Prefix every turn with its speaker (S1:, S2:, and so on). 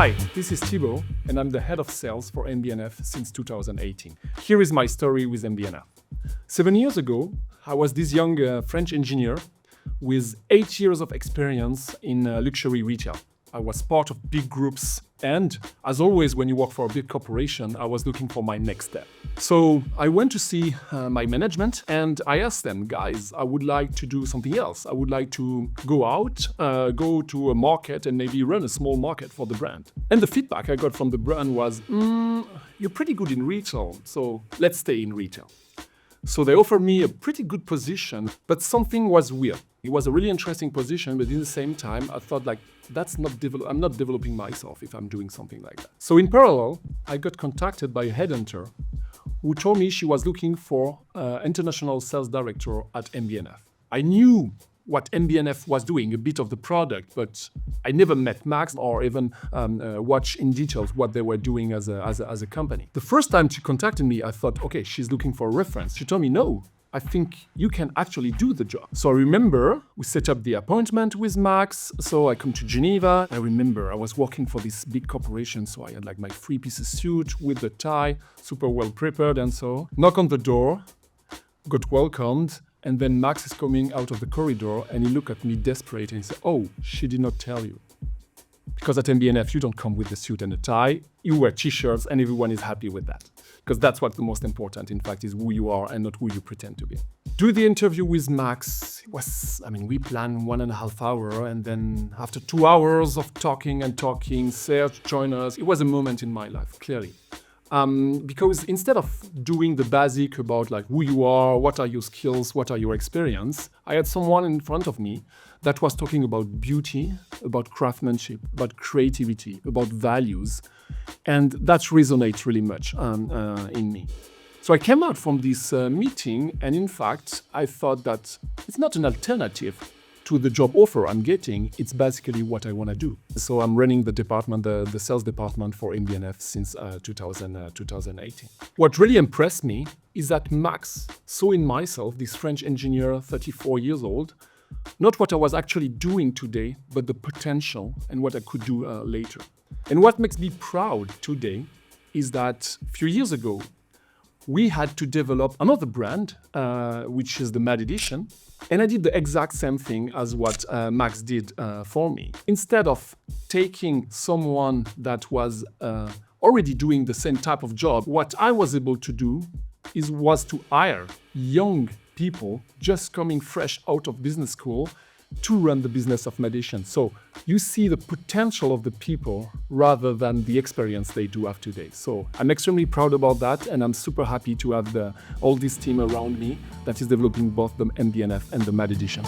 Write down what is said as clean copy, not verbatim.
S1: Hi, this is Thibault, and I'm the head of sales for MB&F since 2018. Here is my story with MB&F. 7 years ago, I was this young French engineer with 8 years of experience in luxury retail. I was part of big groups, and as always, when you work for a big corporation, I was looking for my next step. So I went to see my management, and I asked them, guys, I would like to do something else. I would like to go out, go to a market and maybe run a small market for the brand. And the feedback I got from the brand was, you're pretty good in retail, so let's stay in retail. So they offered me a pretty good position, but something was weird. It was a really interesting position, but at the same time, I thought I'm not developing myself if I'm doing something like that. So in parallel, I got contacted by a headhunter who told me she was looking for an international sales director at MB&F. I knew what MB&F was doing, a bit of the product, but I never met Max or even watched in details what they were doing as a company. The first time she contacted me, I thought, okay, she's looking for a reference. She told me, no, I think you can actually do the job. So I remember we set up the appointment with Max. So I come to Geneva. I remember I was working for this big corporation. So I had like my 3-piece suit with the tie, super well prepared and so. Knock on the door, got welcomed. And then Max is coming out of the corridor and he looked at me desperate and he said, oh, she did not tell you. Because at MB&F, you don't come with the suit and a tie. You wear t-shirts and everyone is happy with that. Because that's what's the most important, in fact, is who you are and not who you pretend to be. Do the interview with Max. We planned 1.5 hours, and then after 2 hours of talking, Serge joined us. It was a moment in my life, clearly. Because instead of doing the basic about like who you are, what are your skills, what are your experience, I had someone in front of me that was talking about beauty, about craftsmanship, about creativity, about values. And that resonates really much in me. So I came out from this meeting, and in fact, I thought that it's not an alternative to the job offer I'm getting. It's basically what I want to do. So I'm running the department, the sales department for MB&F since 2018. What really impressed me is that Max saw in myself, this French engineer, 34 years old, not what I was actually doing today, but the potential and what I could do later. And what makes me proud today is that a few years ago, we had to develop another brand, which is the M.A.D. edition. And I did the exact same thing as what Max did for me. Instead of taking someone that was already doing the same type of job, what I was able to do was to hire young people just coming fresh out of business school to run the business of M.A.D. edition. So you see the potential of the people rather than the experience they do have today. So I'm extremely proud about that, and I'm super happy to have all this team around me that is developing both the MB&F and the M.A.D. edition.